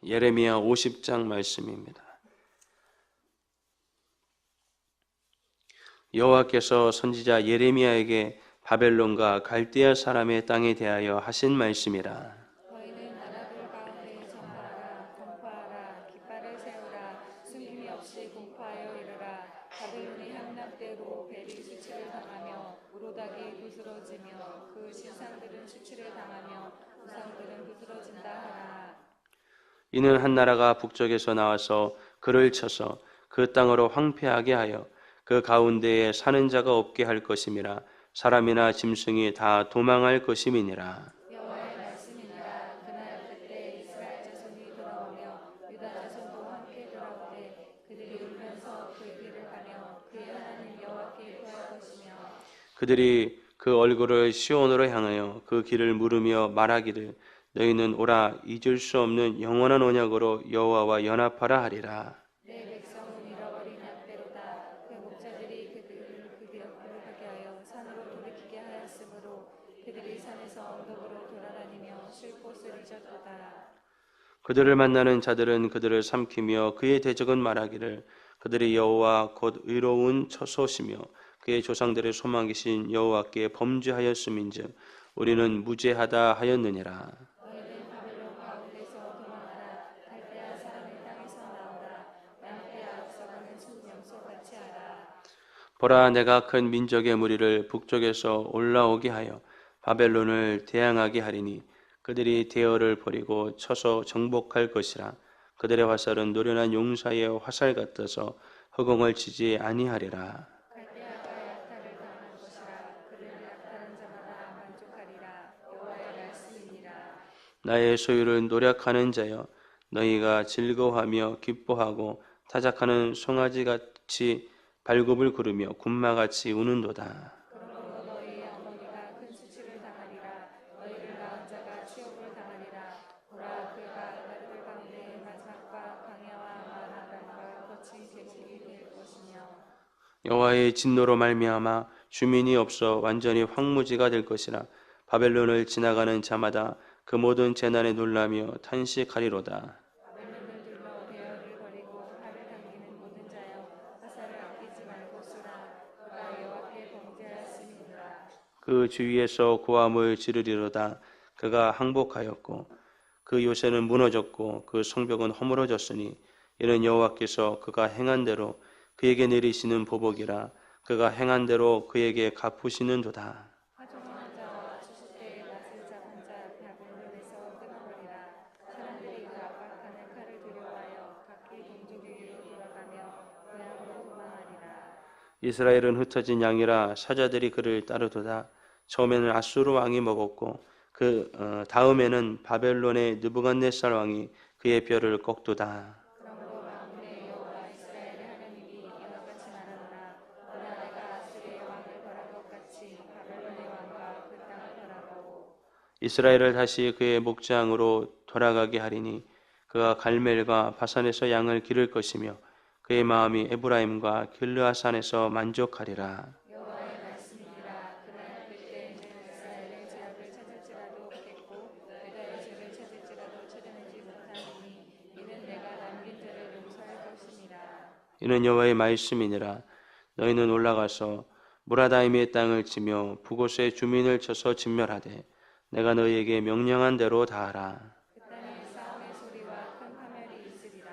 예레미야 50장 말씀입니다. 여호와께서 선지자 예레미야에게 바벨론과 갈대아 사람의 땅에 대하여 하신 말씀이라. 너희는 나라들 가운데 전파하라, 공포하라, 깃발을 세우라, 숨김이 없이 공포하여 이르라. 바벨론이 향락대로 벨이 수치를 당하며 우로닥이 부스러지며 그 신상들은 수치를 당하며 우상들은 부스러진다 하라. 이는 한 나라가 북쪽에서 나와서 그를 쳐서 그 땅으로 황폐하게 하여 그 가운데에 사는 자가 없게 할 것임이라. 사람이나 짐승이 다 도망할 것임이니라. 여호와의 말씀이니라. 그날 그때 이스라엘 자손이 돌아오며 유다 자손도 함께 돌아오되 그들이 울면서 그 길을 가며 그의 하나님 여호와께 구할 것이며 그들이 그 얼굴을 시온으로 향하여 그 길을 물으며 말하기를 너희는 오라 잊을 수 없는 영원한 언약으로 여호와와 연합하라 하리라. 내 백성은 잃어버린 약대로다. 그 목자들이 그들을 거룩하게 하여 산으로 돌이키게 하였으므로 그들이 산에서 언덕으로 돌아다니며 쉴 곳을 잊었도다. 그들을 만나는 자들은 그들을 삼키며 그의 대적은 말하기를 그들이 여호와 곧 의로운 처소시며 그의 조상들의 소망이신 여호와께 범죄하였음인즉 우리는 무죄하다 하였느니라. 너희는 바벨론 가운데서 도망하라. 갈대아 사람의 땅에서 나오라. 양떼 앞서가는 순염소같이 하라. 보라 내가 큰 민족의 무리를 북쪽에서 올라오게 하여 바벨론을 대항하게 하리니 그들이 대어를 버리고 쳐서 정복할 것이라. 그들의 화살은 노련한 용사의 화살 같아서 허공을 치지 아니하리라. 갈대아가 약탈을 당할 것이라. 그를 약탈한 자마다 만족하리라. 여호와의 말씀이니라. 나의 소유를 노력하는 자여 너희가 즐거워하며 기뻐하고 타작하는 송아지같이 발굽을 구르며 군마같이 우는도다. 그러므로 너희의 어머니가 큰 수치를 당하리라. 너희를 낳은 자가 치욕을 당하리라. 보라 그가 나라들 가운데 마지막과 강야와 마라단과 거친 계곡이 될 것이며 여호와의 진노로 말미암아 주민이 없어 완전히 황무지가 될 것이라. 바벨론을 지나가는 자마다 그 모든 재난에 놀라며 탄식하리로다. 바벨론을 둘러 대열을 벌이고 팔을 당기는 모든 자여 화살을 아끼지 말고 쏘라. 그가 여호와께 범죄하였음이니라. 그 주위에서 고함을 지르리로다. 그가 항복하였고 그 요새는 무너졌고 그 성벽은 허물어졌으니 이는 여호와께서 그가 행한 대로 그에게 내리시는 보복이라. 그가 행한 대로 그에게 갚으시는도다. 하종한 자와 추수때에 낯을 잡은 자 바벨론에서 끊어버리라. 사람들이 그 압박하는 칼을 두려워하여 각기 동족에게로 돌아가며 고향으로 도망하리라. 이스라엘은 흩어진 양이라 사자들이 그를 따르도다. 처음에는 아수르 왕이 먹었고 그 다음에는 바벨론의 느부갓네살 왕이 그의 뼈를 꺾도다. 그러므로 만군의 여호와 이스라엘의 하나님이 이와 같이 말하노라. 보라 내가 아수르의 왕을 벌한 것 같이 바벨론의 왕과 그 땅을 벌하고 이스라엘을 다시 그의 목장으로 돌아가게 하리니 그가 갈멜과 바산에서 양을 기를 것이며 그의 마음이 에브라임과 길르아산에서 만족하리라. 여호와의 말씀이니라. 그날 그때에는 이스라엘의 죄악을 찾을지라도 없겠고 유다의 죄를 찾을지라도 찾아내지 못하리니 이는 내가 남긴 죄를 용서할 것임이라. 이는 여호와의 말씀이니라. 너희는 올라가서 무라다임의 땅을 치며 북옷의 주민을 쳐서 진멸하되 내가 너희에게 명령한 대로 다하라. 그 땅에 싸움의 소리와 큰 파멸이 있으리라.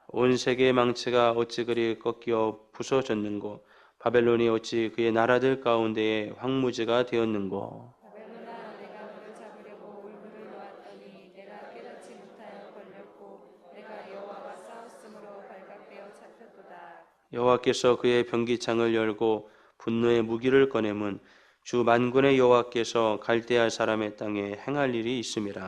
온 세계의 망치가 어찌 그리 꺾여 부서졌는고 바벨론이 어찌 그의 나라들 가운데에 황무지가 되었는고. 바벨론아 내가 너를 잡으려고 올무를 놓았더니 내가 깨닫지 못하여 걸렸고 내가 여호와와 싸웠으므로 발각되어 잡혔도다. 여호와께서 그의 병기창을 열고 분노의 무기를 꺼내면 주 만군의 여호와께서 갈대아 사람의 땅에 행할 일이 있음이라.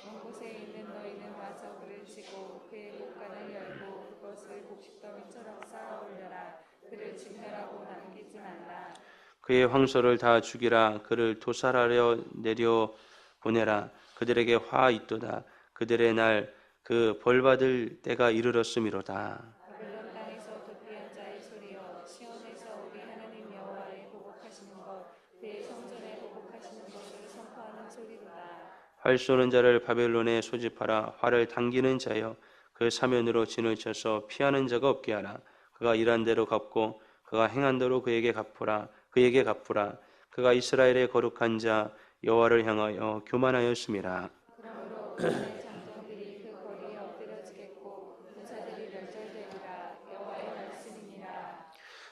먼 곳에 있는 너희는 와서 그를 치고 그의 목간을 열고 그것을 곡식더미처럼 쌓아 올려라. 그를 진멸하고 남기지 말라. 그의 황소를 다 죽이라. 그를 도살하려 내려 보내라. 그들에게 화 있도다. 그들의 날 그 벌받을 때가 이르렀음이로다. 바벨론 땅에서 도피한 자의 소리여 시온에서 우리 하나님 여호와의 보복하시는 것 그의 성전에 보복하시는 것을 선포하는 소리로다. 활 쏘는 자를 바벨론에 소집하라. 활을 당기는 자여 그 사면으로 진을 쳐서 피하는 자가 없게 하라. 그가 일한 대로 갚고 그가 행한 대로 그에게 갚으라. 그가 이스라엘의 거룩한 자 여호와를 향하여 교만하였음이라. 그러므로 그의 장정들이 그 거리에 엎드려지겠고 군사들이 멸절되리라. 여호와의 말씀이니라.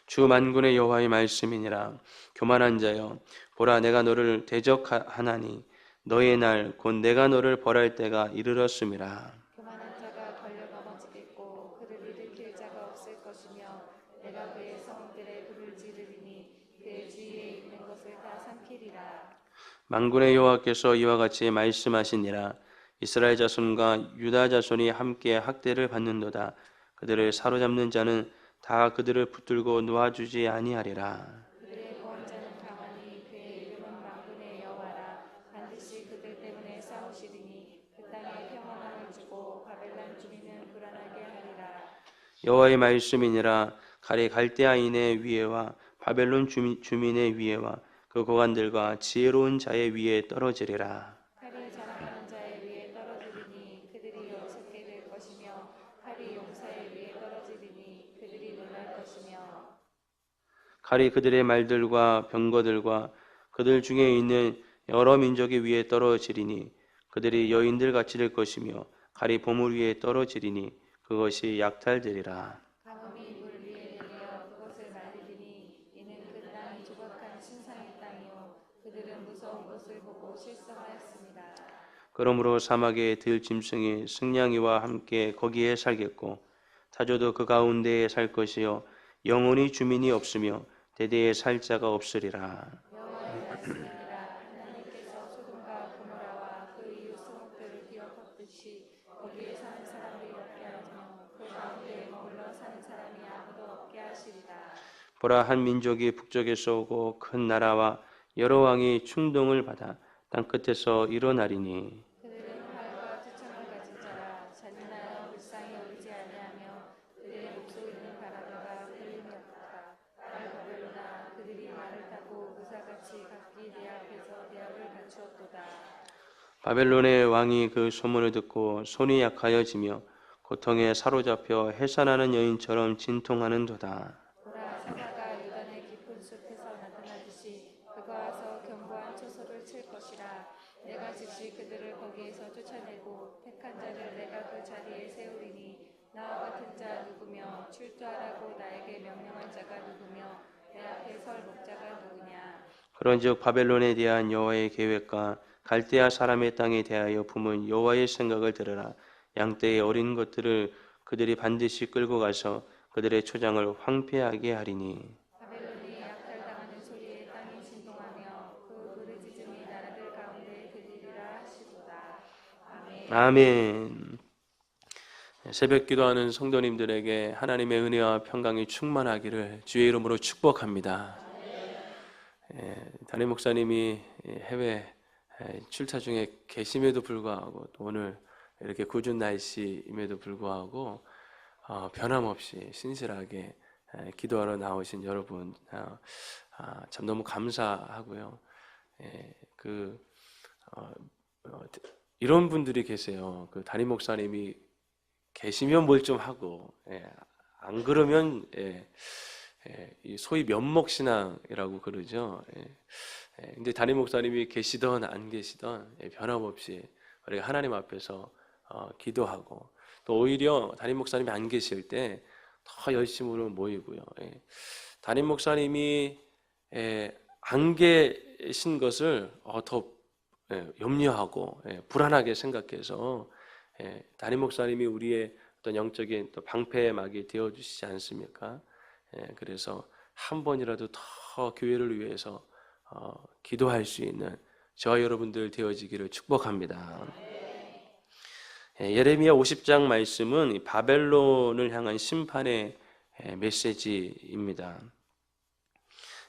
주 만군의 여호와의 말씀이니라. 교만한 자여 보라 내가 너를 대적하나니 너의 날 곧 내가 너를 벌할 때가 이르렀음이라. 교만한 자가 걸려 넘어지겠고 그를 일으킬 자가 없을 것이며 내가 그의 성들에 불을 지르리니 그의 주위에 있는 것을 다 삼키리라. 만군의 여호와께서 이와 같이 말씀하시니라. 이스라엘 자손과 유다 자손이 함께 학대를 받는도다. 그들을 사로잡는 자는 다 그들을 붙들고 놓아주지 아니하리라. 그들의 구원자는 가만히 그의 이름은 만군의 여호와라. 반드시 그들 때문에 싸우시리니 그 땅에 평안함을 주고 바벨론 주민은 불안하게 하리라. 여호와의 말씀이니라. 칼이 갈대아인의 위에와 바벨론 주민의 위에와 그 고관들과 지혜로운 자의 위에 떨어지리라. 칼이 자랑하는 자의 위에 떨어지리니 그들이 어리석게 될 것이며 칼이 용사의 위에 떨어지리니 그들이 놀랄 것이며 칼이 그들의 말들과 병거들과 그들 중에 있는 여러 민족의 위에 떨어지리니 그들이 여인들 같이 될 것이며 칼이 보물 위에 떨어지리니 그것이 약탈되리라. 가뭄이 물 위에 내려 그것을 말리리니 이는 그 땅이 조각한 신상의 땅이요 그들은 무서운 것을 보고 실성하였습니다. 그러므로 사막의 들짐승이 승냥이와 함께 거기에 살겠고 타조도 그 가운데에 살 것이요 영원히 주민이 없으며 대대에 살 자가 없으리라. 여호와의 말씀이니라. 하나님께서 소돔과 고모라와 그 이웃 성읍들을 기억하듯이 거기에 사는 사람들이 없게 하시며 그 가운데에 머물러 사는 사람이 아무도 없게 하시리라. 보라 한 민족이 북쪽에서 오고 큰 나라와 여러 왕이 충동을 받아 땅 끝에서 일어나리니 그들은 활과 투창을 가진 자라. 잔인하여 불쌍히 여기지 아니하며 그들의 목소 있는 바라다가 흘림이 없다. 바벨로나 그들이 말을 타고 의사같이 각기 내 앞에서 대학을 갖추었도다. 바벨론의 왕이 그 소문을 듣고 손이 약하여지며 고통에 사로잡혀 해산하는 여인처럼 진통하는도다. 보라 사자가 요단의 깊은 숲에서 나타나듯이 그가 와서 견고한 초소를 칠 것이라. 내가 즉시 그들을 거기에서 쫓아내고 택한 자를 내가 그 자리에 세우리니 나와 같은 자 누구며 출두하라고 나에게 명령할 자가 누구며 내 앞에 설 목자가 누구냐. 그런즉 바벨론에 대한 여호와의 계획과 갈대아 사람의 땅에 대하여 품은 여호와의 생각을 들으라. 양떼의 어린 것들을 그들이 반드시 끌고 가서 그들의 초장을 황폐하게 하리니 바벨론이 약탈당하는 소리에 땅이 진동하며 그 부르짖음이 나라들 가운데 들리리라 하시도다. 아멘. 아멘. 새벽 기도하는 성도님들에게 하나님의 은혜와 평강이 충만하기를 주의 이름으로 축복합니다. 담임 목사님이 해외 출타 중에 계심에도 불구하고 또 오늘 이렇게 궂은 날씨임에도 불구하고 변함없이 신실하게 기도하러 나오신 여러분 참 너무 감사하고요. 이런 분들이 계세요. 그 담임 목사님이 계시면 뭘 좀 하고 안 그러면 소위 면목신앙이라고 그러죠. 근데 담임 목사님이 계시던 안 계시던 변함없이 우리가 하나님 앞에서 기도하고 또 오히려 담임 목사님이 안 계실 때 더 열심으로 모이고요. 담임 목사님이 안 계신 것을 더 염려하고 불안하게 생각해서 담임 목사님이 우리의 어떤 영적인 또 방패막이 되어 주시지 않습니까? 그래서 한 번이라도 더 교회를 위해서 기도할 수 있는 저와 여러분들 되어지기를 축복합니다. 예레미야 50장 말씀은 바벨론을 향한 심판의 메시지입니다.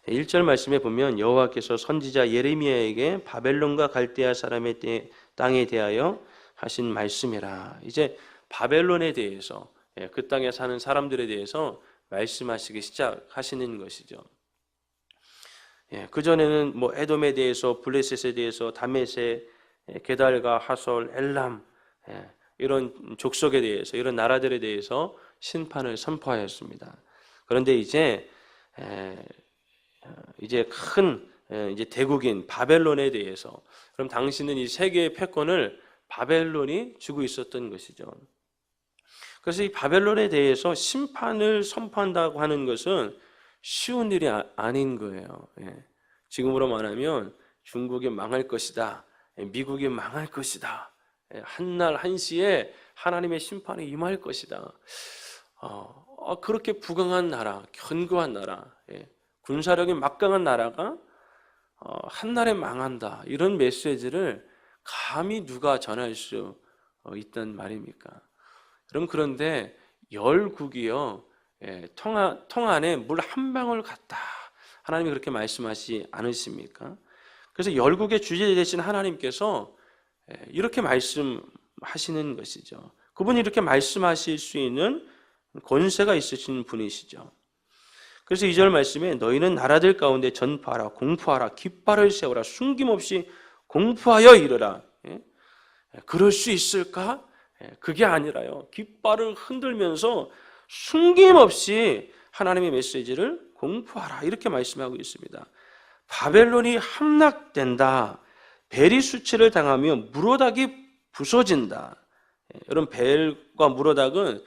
1절 말씀에 보면 여호와께서 선지자 예레미야에게 바벨론과 갈대아 사람의 땅에 대하여 하신 말씀이라. 이제 바벨론에 대해서 그 땅에 사는 사람들에 대해서 말씀하시기 시작하시는 것이죠. 그 전에는 에돔에 대해서, 블레셋에 대해서, 다메섹, 게달과 하솔, 엘람 이런 족속에 대해서, 이런 나라들에 대해서 심판을 선포하였습니다. 그런데 이제 큰 이제 대국인 바벨론에 대해서, 그럼 당시는 이 세계의 패권을 바벨론이 쥐고 있었던 것이죠. 그래서 이 바벨론에 대해서 심판을 선포한다고 하는 것은 쉬운 일이 아닌 거예요. 지금으로 말하면 중국이 망할 것이다, 미국이 망할 것이다, 한날 한시에 하나님의 심판이 임할 것이다. 그렇게 부강한 나라, 견고한 나라, 군사력이 막강한 나라가 한날에 망한다, 이런 메시지를 감히 누가 전할 수 있단 말입니까? 그럼 그런데 열국이요, 통 안에 물 한 방울 같다, 하나님이 그렇게 말씀하시지 않으십니까? 그래서 열국의 주제 되신 하나님께서 이렇게 말씀하시는 것이죠. 그분이 이렇게 말씀하실 수 있는 권세가 있으신 분이시죠. 그래서 2절 말씀에 너희는 나라들 가운데 전파하라, 공포하라, 깃발을 세우라, 숨김없이 공포하여 이르라. 그럴 수 있을까? 그게 아니라요, 깃발을 흔들면서 숨김없이 하나님의 메시지를 공포하라, 이렇게 말씀하고 있습니다. 바벨론이 함락된다, 벨이 수치를 당하며 무로닥이 부서진다. 여러분, 벨과 무로닥은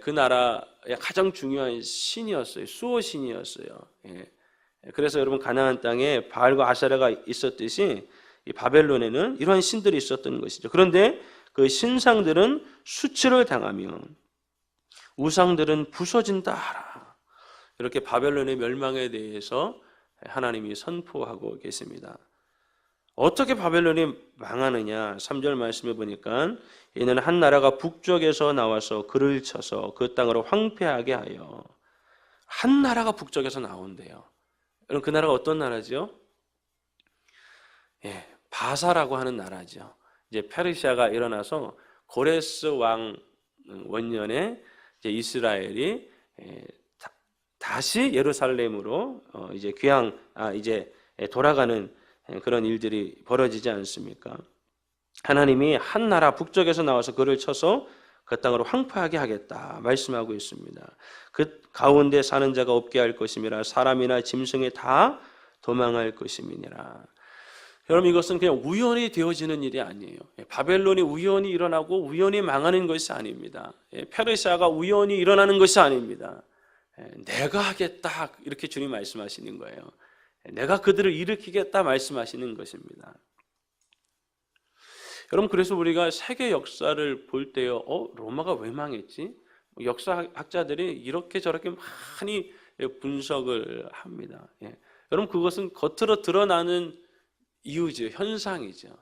그 나라의 가장 중요한 신이었어요. 수호 신이었어요. 그래서 여러분, 가나안 땅에 바알과 아세라가 있었듯이 이 바벨론에는 이러한 신들이 있었던 것이죠. 그런데 그 신상들은 수치를 당하며 우상들은 부서진다, 이렇게 바벨론의 멸망에 대해서 하나님이 선포하고 계십니다. 어떻게 바벨론이 망하느냐? 3절 말씀해 보니까 이는 한 나라가 북쪽에서 나와서 그를 쳐서 그 땅으로 황폐하게 하여. 한 나라가 북쪽에서 나온대요. 여러분, 그 나라가 어떤 나라죠? 바사라고 하는 나라죠. 이제 페르시아가 일어나서 고레스 왕 원년에 이제 이스라엘이 다시 예루살렘으로 이제 이제 돌아가는 그런 일들이 벌어지지 않습니까? 하나님이 한 나라 북쪽에서 나와서 그를 쳐서 그 땅으로 황폐하게 하겠다 말씀하고 있습니다. 그 가운데 사는 자가 없게 할 것임이라, 사람이나 짐승이 다 도망할 것임이니라. 여러분, 이것은 그냥 우연히 되어지는 일이 아니에요. 바벨론이 우연히 일어나고 우연히 망하는 것이 아닙니다. 페르시아가 우연히 일어나는 것이 아닙니다. 내가 하겠다, 이렇게 주님 말씀하시는 거예요. 내가 그들을 일으키겠다 말씀하시는 것입니다. 여러분, 그래서 우리가 세계 역사를 볼 때요, 로마가 왜 망했지? 역사학자들이 이렇게 저렇게 많이 분석을 합니다. 여러분, 그것은 겉으로 드러나는 이유죠, 현상이죠.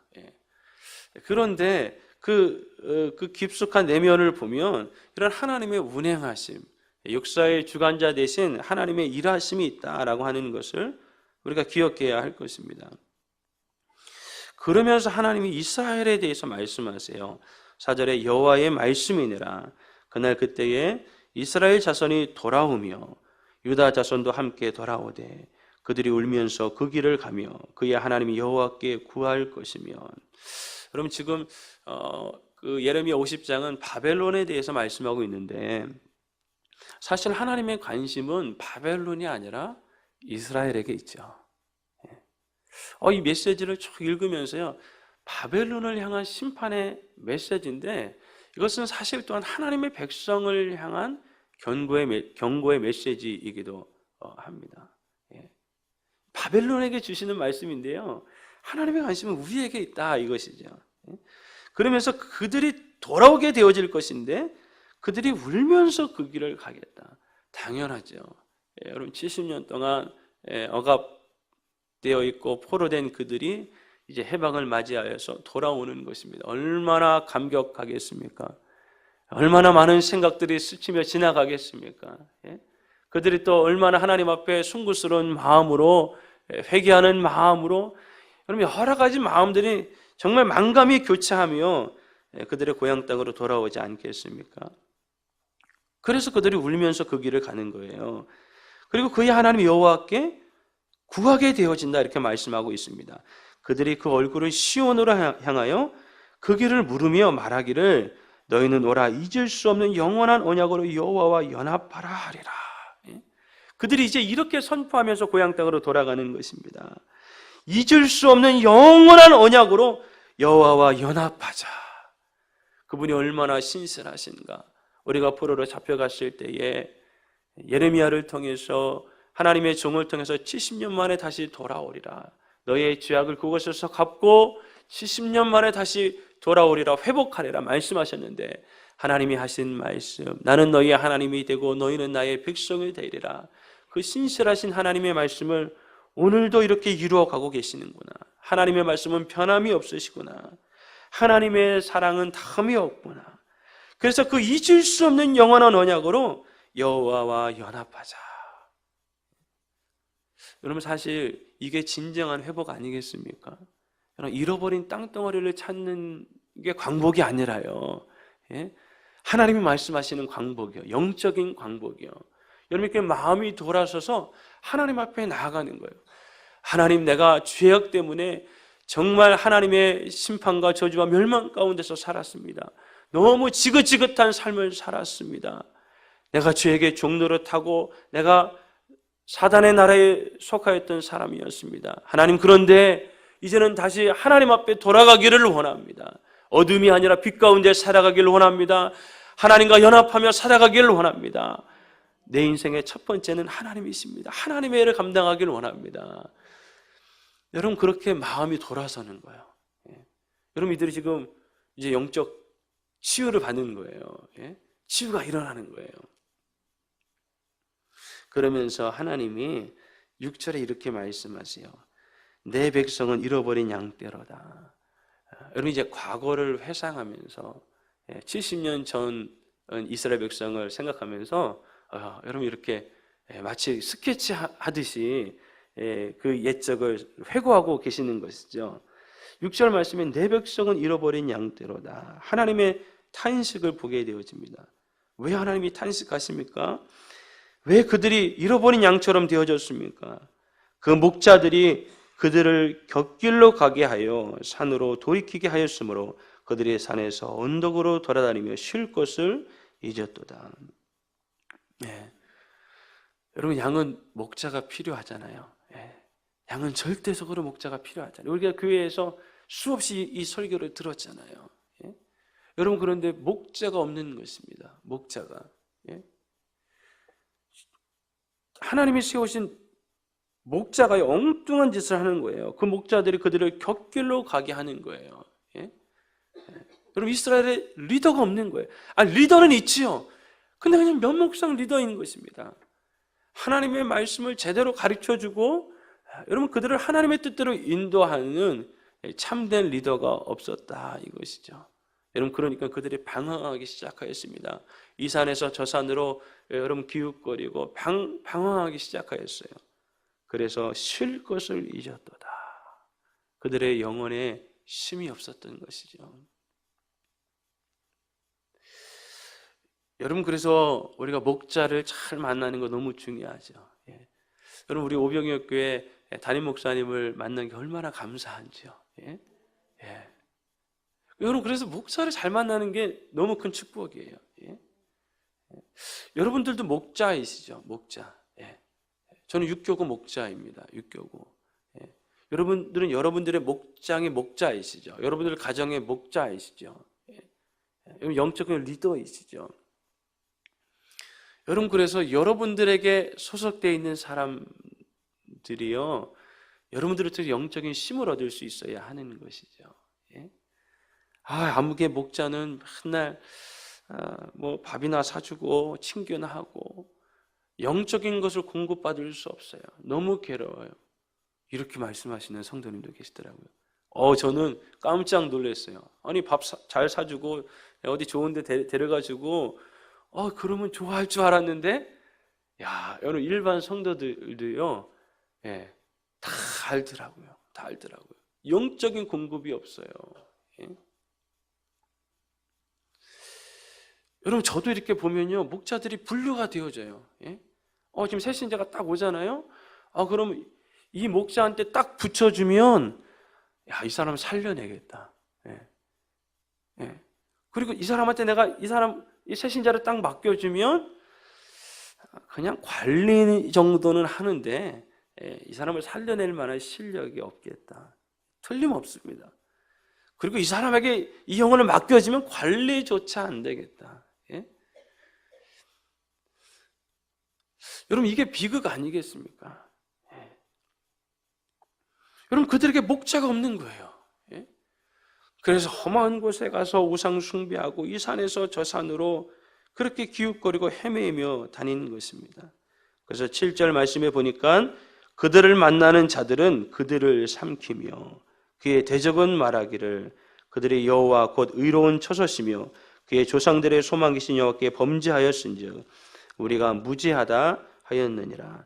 그런데 그 깊숙한 내면을 보면 이런 하나님의 운행하심, 역사의 주관자 대신 하나님의 일하심이 있다라고 하는 것을 우리가 기억해야 할 것입니다. 그러면서 하나님이 이스라엘에 대해서 말씀하세요. 4절에 여호와의 말씀이니라. 그날 그때에 이스라엘 자손이 돌아오며 유다 자손도 함께 돌아오되 그들이 울면서 그 길을 가며 그의 하나님 여호와께 구할 것이며. 여러분, 지금 그 예레미야 50장은 바벨론에 대해서 말씀하고 있는데, 사실 하나님의 관심은 바벨론이 아니라 이스라엘에게 있죠. 이 메시지를 쭉 읽으면서요, 바벨론을 향한 심판의 메시지인데, 이것은 사실 또한 하나님의 백성을 향한 경고의 메시지이기도 합니다. 바벨론에게 주시는 말씀인데요, 하나님의 관심은 우리에게 있다, 이것이죠. 그러면서 그들이 돌아오게 되어질 것인데 그들이 울면서 그 길을 가겠다. 당연하죠. 여러분, 70년 동안 억압되어 있고 포로된 그들이 이제 해방을 맞이하여서 돌아오는 것입니다. 얼마나 감격하겠습니까? 얼마나 많은 생각들이 스치며 지나가겠습니까? 그들이 또 얼마나 하나님 앞에 숭고스러운 마음으로, 회개하는 마음으로, 여러분, 여러 가지 마음들이 정말 만감이 교차하며 그들의 고향 땅으로 돌아오지 않겠습니까? 그래서 그들이 울면서 그 길을 가는 거예요. 그리고 그의 하나님 여호와께 구하게 되어진다, 이렇게 말씀하고 있습니다. 그들이 그 얼굴을 시온으로 향하여 그 길을 물으며 말하기를 너희는 오라 잊을 수 없는 영원한 언약으로 여호와와 연합하라 하리라. 그들이 이제 이렇게 선포하면서 고향 땅으로 돌아가는 것입니다. 잊을 수 없는 영원한 언약으로 여호와와 연합하자. 그분이 얼마나 신실하신가. 우리가 포로로 잡혀갔을 때에 예레미야를 통해서 하나님의 종을 통해서 70년 만에 다시 돌아오리라. 너의 죄악을 그곳에서 갚고 70년 만에 다시 돌아오리라, 회복하리라 말씀하셨는데, 하나님이 하신 말씀, 나는 너희의 하나님이 되고 너희는 나의 백성이 되리라. 그 신실하신 하나님의 말씀을 오늘도 이렇게 이루어가고 계시는구나. 하나님의 말씀은 변함이 없으시구나. 하나님의 사랑은 다함이 없구나. 그래서 그 잊을 수 없는 영원한 언약으로 여호와와 연합하자. 여러분, 사실 이게 진정한 회복 아니겠습니까? 잃어버린 땅덩어리를 찾는 게 광복이 아니라요, 하나님이 말씀하시는 광복이요, 영적인 광복이요. 여러분, 이렇게 마음이 돌아서서 하나님 앞에 나아가는 거예요. 하나님, 내가 죄악 때문에 정말 하나님의 심판과 저주와 멸망 가운데서 살았습니다. 너무 지긋지긋한 삶을 살았습니다. 내가 죄에게 종노릇하고 내가 사단의 나라에 속하였던 사람이었습니다. 하나님, 그런데 이제는 다시 하나님 앞에 돌아가기를 원합니다. 어둠이 아니라 빛 가운데 살아가기를 원합니다. 하나님과 연합하며 살아가기를 원합니다. 내 인생의 첫 번째는 하나님이십니다. 하나님의 일을 감당하기를 원합니다. 여러분, 그렇게 마음이 돌아서는 거예요. 여러분들이 지금 이제 영적 치유를 받는 거예요. 치유가 일어나는 거예요. 그러면서 하나님이 6절에 이렇게 말씀하세요. 내 백성은 잃어버린 양떼로다. 여러분, 이제 과거를 회상하면서 70년 전 이스라엘 백성을 생각하면서 여러분, 이렇게 마치 스케치 하듯이 그 옛적을 회고하고 계시는 것이죠. 6절 말씀에 내 백성은 잃어버린 양떼로다. 하나님의 탄식을 보게 되어집니다. 왜 하나님이 탄식하십니까? 왜 그들이 잃어버린 양처럼 되어졌습니까? 그 목자들이 그들을 곁길로 가게 하여 산으로 돌이키게 하였으므로 그들이 산에서 언덕으로 돌아다니며 쉴 것을 잊었도다. 여러분, 양은 목자가 필요하잖아요. 양은 절대적으로 목자가 필요하잖아요. 우리가 교회에서 수없이 이 설교를 들었잖아요. 여러분, 그런데 목자가 없는 것입니다. 목자가. 하나님이 세우신 목자가 엉뚱한 짓을 하는 거예요. 그 목자들이 그들을 곁길로 가게 하는 거예요. 여러분, 이스라엘에 리더가 없는 거예요. 리더는 있지요. 근데 그냥 면목상 리더인 것입니다. 하나님의 말씀을 제대로 가르쳐주고, 여러분, 그들을 하나님의 뜻대로 인도하는 참된 리더가 없었다, 이것이죠. 여러분, 그러니까 그들이 방황하기 시작하였습니다. 이 산에서 저 산으로 여러분 기웃거리고 방황하기 시작하였어요. 그래서 쉴 것을 잊었도다. 그들의 영혼에 쉼이 없었던 것이죠. 여러분, 그래서 우리가 목자를 잘 만나는 거 너무 중요하죠. 여러분, 우리 오병이어교회 담임 목사님을 만난 게 얼마나 감사한지요. 여러분, 그래서 목사를 잘 만나는 게 너무 큰 축복이에요. 여러분들도 목자이시죠? 목자. 저는 육교구 목자입니다. 육교구. 여러분들은 여러분들의 목장의 목자이시죠? 여러분들 가정의 목자이시죠? 영적인 리더이시죠? 여러분, 그래서 여러분들에게 소속되어 있는 사람들이요, 여러분들을 통해 영적인 힘을 얻을 수 있어야 하는 것이죠. 아무개 목자는 맨날 뭐 밥이나 사주고 친교나 하고 영적인 것을 공급받을 수 없어요. 너무 괴로워요. 이렇게 말씀하시는 성도님도 계시더라고요. 저는 깜짝 놀랐어요. 아니, 밥 잘 사주고 어디 좋은 데 데려가지고 그러면 좋아할 줄 알았는데, 여러분, 일반 성도들도요, 다 알더라고요. 다 알더라고요. 영적인 공급이 없어요. 여러분, 저도 이렇게 보면요, 목자들이 분류가 되어져요. 지금 새신자가 딱 오잖아요. 그럼 이 목자한테 딱 붙여주면 야, 이 사람 살려내겠다. 예. 예. 그리고 이 사람한테 내가 이 새신자를 딱 맡겨주면 그냥 관리 정도는 하는데 이 사람을 살려낼 만한 실력이 없겠다. 틀림없습니다. 그리고 이 사람에게 이 영혼을 맡겨지면 관리조차 안 되겠다. 예? 여러분, 이게 비극 아니겠습니까? 예. 여러분, 그들에게 목자가 없는 거예요. 예? 그래서 험한 곳에 가서 우상 숭배하고 이 산에서 저 산으로 그렇게 기웃거리고 헤매며 다니는 것입니다. 그래서 7절 말씀에 보니까 그들을 만나는 자들은 그들을 삼키며 그의 대적은 말하기를 그들의 여호와 곧 의로운 처소시며 그의 조상들의 소망이신 여호와께 범죄하였은즉 우리가 무지하다 하였느니라.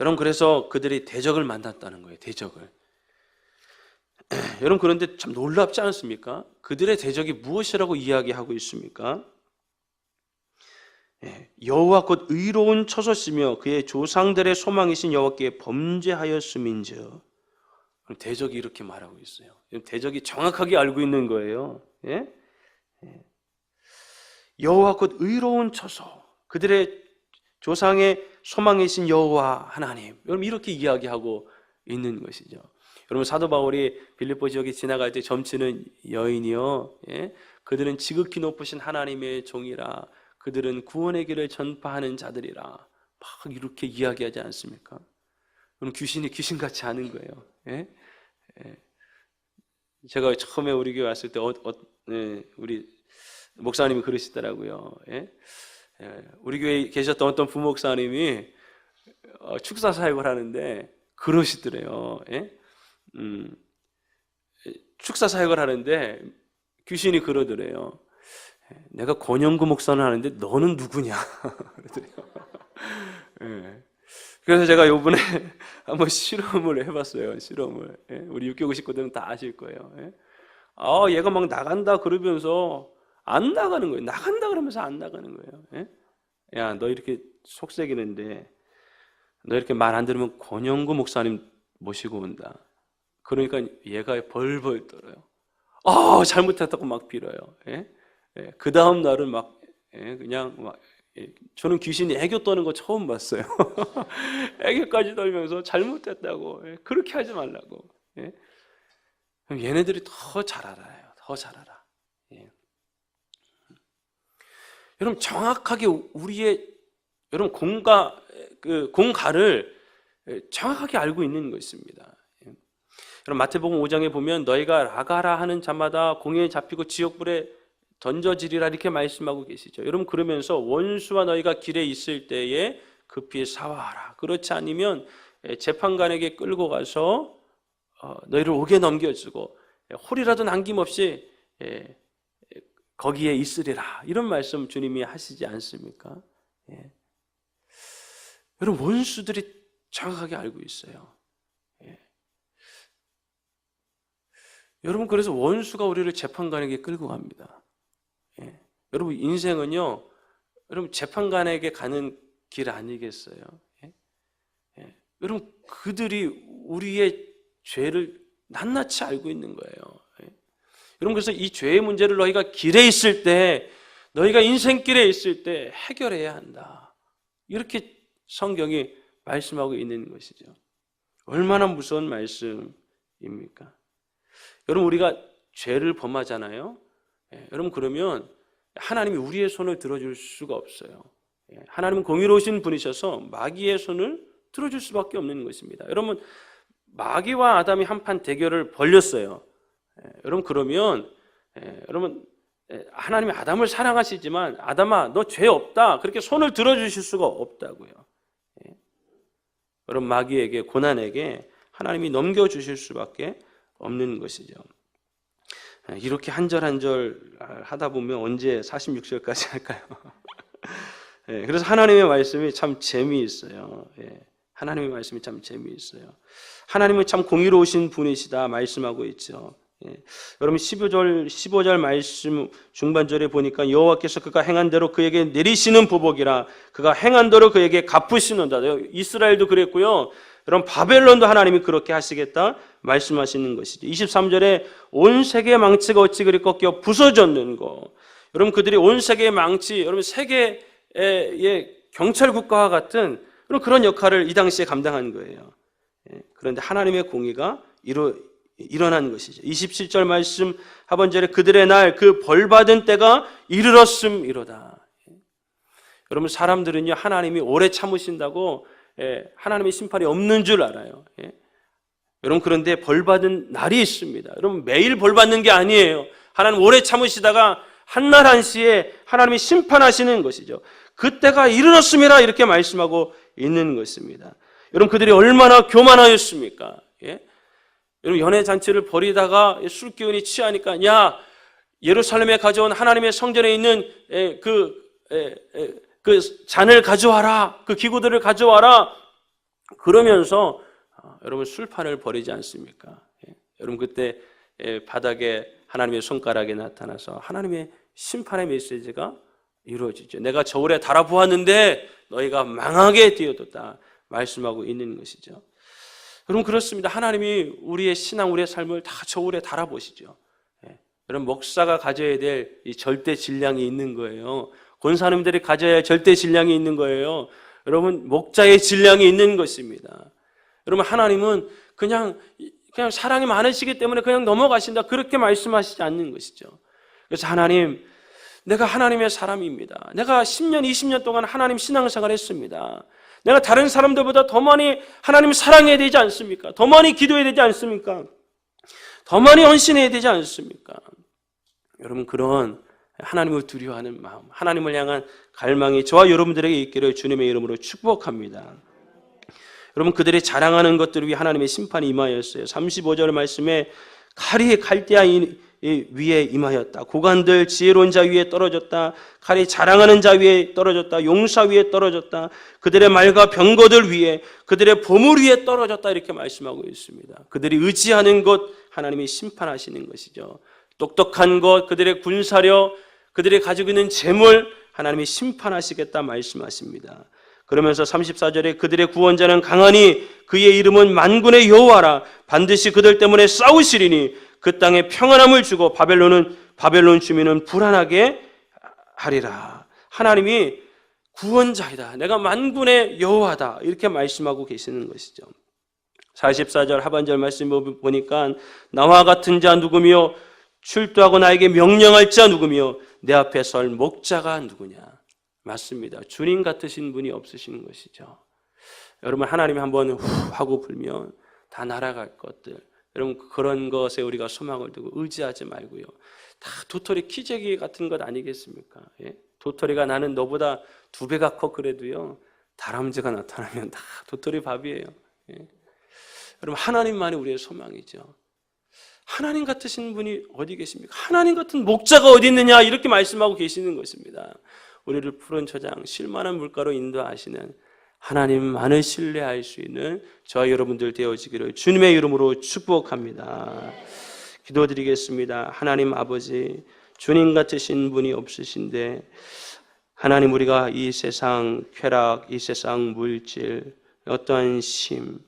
여러분, 그래서 그들이 대적을 만났다는 거예요. 대적을. 여러분, 그런데 참 놀랍지 않습니까? 그들의 대적이 무엇이라고 이야기하고 있습니까? 여호와 곧 의로운 처소시며 그의 조상들의 소망이신 여호와께 범죄하였음인즉. 대적이 이렇게 말하고 있어요. 대적이 정확하게 알고 있는 거예요. 예? 여호와 곧 의로운 처소, 그들의 조상의 소망이신 여호와 하나님, 여러분 이렇게 이야기하고 있는 것이죠. 여러분, 사도 바울이 빌립보 지역에 지나갈 때 점치는 여인이요, 예? 그들은 지극히 높으신 하나님의 종이라, 그들은 구원의 길을 전파하는 자들이라 막 이렇게 이야기하지 않습니까? 그럼 귀신이 귀신같이 하는 거예요. 예? 예. 제가 처음에 우리 교회 왔을 때 우리 목사님이 그러시더라고요. 예? 예. 우리 교회에 계셨던 어떤 부목사님이 축사 사역을 하는데 그러시더래요. 예? 축사 사역을 하는데 귀신이 그러더래요. 내가 권영구 목사는 하는데 너는 누구냐? 그러더래요. 예. 그래서 제가 요번에 한번 실험을 해봤어요. 실험을. 예? 우리 육교구 식구들은 다 아실 거예요. 예? 얘가 막 나간다 그러면서 안 나가는 거예요. 나간다 그러면서 안 나가는 거예요. 예? 야, 너 이렇게 속삭이는데 너 이렇게 말 안 들으면 권영구 목사님 모시고 온다. 그러니까 얘가 벌벌 떨어요. 잘못했다고 막 빌어요. 예? 예, 그 다음 날은 막 그냥 막 저는 귀신이 애교 떠는 거 처음 봤어요. 애교까지 떨면서 잘못했다고 그렇게 하지 말라고. 예? 얘네들이 더 잘 알아요. 더 잘 알아. 예. 여러분, 정확하게 우리의 여러분 공가를 정확하게 알고 있는 것입니다. 예. 여러분, 마태복음 5장에 보면 너희가 라가라 하는 자마다 공에 잡히고 지옥불에 던져지리라 이렇게 말씀하고 계시죠. 여러분, 그러면서 원수와 너희가 길에 있을 때에 급히 사와라. 그렇지 않으면 재판관에게 끌고 가서 너희를 옥에 넘겨주고 홀이라도 남김없이 거기에 있으리라. 이런 말씀 주님이 하시지 않습니까? 예. 여러분, 원수들이 정확하게 알고 있어요. 예. 여러분, 그래서 원수가 우리를 재판관에게 끌고 갑니다. 예. 여러분, 인생은요, 여러분 재판관에게 가는 길 아니겠어요? 예? 예. 여러분, 그들이 우리의 죄를 낱낱이 알고 있는 거예요. 예. 여러분, 그래서 이 죄의 문제를 너희가 길에 있을 때, 너희가 인생길에 있을 때 해결해야 한다. 이렇게 성경이 말씀하고 있는 것이죠. 얼마나 무서운 말씀입니까? 여러분, 우리가 죄를 범하잖아요. 예, 여러분, 그러면 하나님이 우리의 손을 들어줄 수가 없어요. 예, 하나님은 공의로우신 분이셔서 마귀의 손을 들어줄 수밖에 없는 것입니다. 여러분, 마귀와 아담이 한판 대결을 벌였어요. 예, 여러분, 그러면 여러분, 하나님이 아담을 사랑하시지만 아담아, 너 죄 없다 그렇게 손을 들어주실 수가 없다고요. 예. 여러분, 마귀에게, 고난에게 하나님이 넘겨주실 수밖에 없는 것이죠. 이렇게 한 절 한 절 하다 보면 언제 46절까지 할까요? 예, 그래서 하나님의 말씀이 참 재미있어요. 예, 하나님의 말씀이 참 재미있어요. 하나님은 참 공의로우신 분이시다 말씀하고 있죠. 여러분 15절 말씀 중반절에 보니까 여호와께서 그가 행한 대로 그에게 내리시는 보복이라 그가 행한 대로 그에게 갚으시는다. 이스라엘도 그랬고요. 여러분 바벨론도 하나님이 그렇게 하시겠다 말씀하시는 것이죠. 23절에 온 세계의 망치가 어찌 그리 꺾여 부서졌는고. 여러분 그들이 온 세계의 망치, 여러분 세계의 경찰 국가와 같은 그런 역할을 이 당시에 감당한 거예요. 그런데 하나님의 공의가 일어난 것이죠. 27절 말씀 하반절에 그들의 날 그 벌받은 때가 이르렀음이로다. 여러분 사람들은요 하나님이 오래 참으신다고 하나님의 심판이 없는 줄 알아요. 여러분 그런데 벌받은 날이 있습니다. 여러분 매일 벌받는 게 아니에요. 하나님 오래 참으시다가 한날 한시에 하나님이 심판하시는 것이죠. 그때가 이르렀음이라 이렇게 말씀하고 있는 것입니다. 여러분 그들이 얼마나 교만하였습니까? 여러분 연회잔치를 벌이다가 술 기운이 취하니까 야 예루살렘에 가져온 하나님의 성전에 있는 그 잔을 가져와라, 그 기구들을 가져와라 그러면서 여러분 술판을 벌이지 않습니까? 여러분 그때 바닥에 하나님의 손가락이 나타나서 하나님의 심판의 메시지가 이루어지죠. 내가 저울에 달아보았는데 너희가 망하게 되어뒀다 말씀하고 있는 것이죠. 여러분 그렇습니다. 하나님이 우리의 신앙, 우리의 삶을 다 저울에 달아보시죠. 여러분 목사가 가져야 될 이 절대 질량이 있는 거예요. 권사님들이 가져야 할 절대 질량이 있는 거예요. 여러분 목자의 질량이 있는 것입니다. 여러분 하나님은 그냥 사랑이 많으시기 때문에 그냥 넘어가신다 그렇게 말씀하시지 않는 것이죠. 그래서 하나님, 내가 하나님의 사람입니다. 내가 10년, 20년 동안 하나님 신앙생활 했습니다. 내가 다른 사람들보다 더 많이 하나님 사랑해야 되지 않습니까? 더 많이 기도해야 되지 않습니까? 더 많이 헌신해야 되지 않습니까? 여러분 그런 하나님을 두려워하는 마음, 하나님을 향한 갈망이 저와 여러분들에게 있기를 주님의 이름으로 축복합니다. 여러분 그들이 자랑하는 것들을 위해 하나님의 심판이 임하였어요. 35절 말씀에 칼이 갈대아 위에 임하였다. 고관들 지혜로운 자 위에 떨어졌다. 칼이 자랑하는 자 위에 떨어졌다. 용사 위에 떨어졌다. 그들의 말과 병거들 위에, 그들의 보물 위에 떨어졌다 이렇게 말씀하고 있습니다. 그들이 의지하는 것 하나님이 심판하시는 것이죠. 똑똑한 것, 그들의 군사력, 그들이 가지고 있는 재물 하나님이 심판하시겠다 말씀하십니다. 그러면서 34절에 그들의 구원자는 강하니 그의 이름은 만군의 여호와라. 반드시 그들 때문에 싸우시리니 그 땅에 평안함을 주고 바벨론 주민은 불안하게 하리라. 하나님이 구원자이다. 내가 만군의 여호와다. 이렇게 말씀하고 계시는 것이죠. 44절 하반절 말씀 보니까 나와 같은 자 누구며 출두하고 나에게 명령할 자 누구며 내 앞에 설 목자가 누구냐. 맞습니다. 주님 같으신 분이 없으신 것이죠. 여러분 하나님이 한번 후 하고 불면 다 날아갈 것들, 여러분 그런 것에 우리가 소망을 두고 의지하지 말고요. 다 도토리 키재기 같은 것 아니겠습니까? 도토리가 나는 너보다 2배가 커 그래도요. 다람쥐가 나타나면 다 도토리 밥이에요. 여러분 하나님만이 우리의 소망이죠. 하나님 같으신 분이 어디 계십니까? 하나님 같은 목자가 어디 있느냐 이렇게 말씀하고 계시는 것입니다. 우리를 푸른 초장 쉴만한 물가로 인도하시는 하나님만을 신뢰할 수 있는 저와 여러분들 되어지기를 주님의 이름으로 축복합니다. 기도드리겠습니다. 하나님 아버지, 주님 같으신 분이 없으신데 하나님 우리가 이 세상 쾌락, 이 세상 물질, 어떠한 심,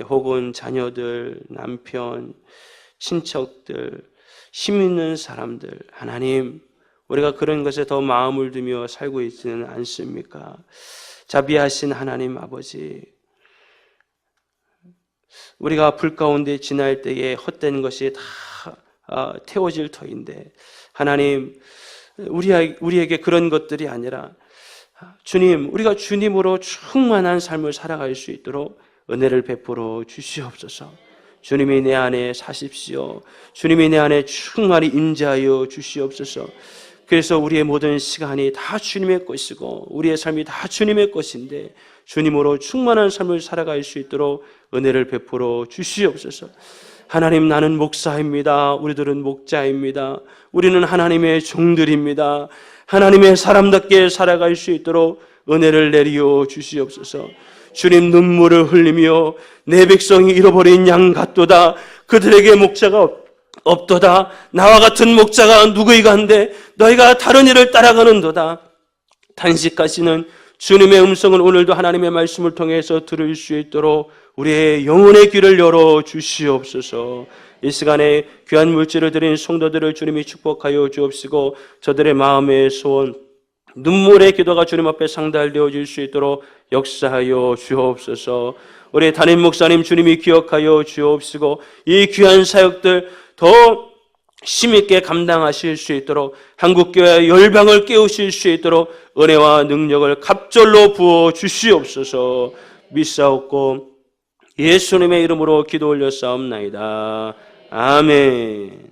혹은 자녀들, 남편, 친척들, 힘 있는 사람들, 하나님 우리가 그런 것에 더 마음을 두며 살고 있지는 않습니까? 자비하신 하나님 아버지, 우리가 불 가운데 지날 때에 헛된 것이 다 태워질 터인데 하나님 우리에게 그런 것들이 아니라 주님, 우리가 주님으로 충만한 삶을 살아갈 수 있도록 은혜를 베풀어 주시옵소서. 주님이 내 안에 사십시오. 주님이 내 안에 충만히 임재하여 주시옵소서. 그래서 우리의 모든 시간이 다 주님의 것이고 우리의 삶이 다 주님의 것인데 주님으로 충만한 삶을 살아갈 수 있도록 은혜를 베풀어 주시옵소서. 하나님, 나는 목사입니다. 우리들은 목자입니다. 우리는 하나님의 종들입니다. 하나님의 사람답게 살아갈 수 있도록 은혜를 내리어 주시옵소서. 주님, 눈물을 흘리며 내 백성이 잃어버린 양 같도다. 그들에게 목자가 없도다. 나와 같은 목자가 누구이가 한데 너희가 다른 일을 따라가는도다. 탄식하시는 주님의 음성을 오늘도 하나님의 말씀을 통해서 들을 수 있도록 우리의 영혼의 귀를 열어 주시옵소서. 이 시간에 귀한 물질을 드린 성도들을 주님이 축복하여 주옵시고 저들의 마음의 소원, 눈물의 기도가 주님 앞에 상달되어 줄 수 있도록 역사하여 주옵소서. 우리 담임 목사님 주님이 기억하여 주옵시고 이 귀한 사역들 더 힘있게 감당하실 수 있도록 한국교회의 열방을 깨우실 수 있도록 은혜와 능력을 갑절로 부어 주시옵소서. 믿사옵고 예수님의 이름으로 기도 올렸사옵나이다. 아멘.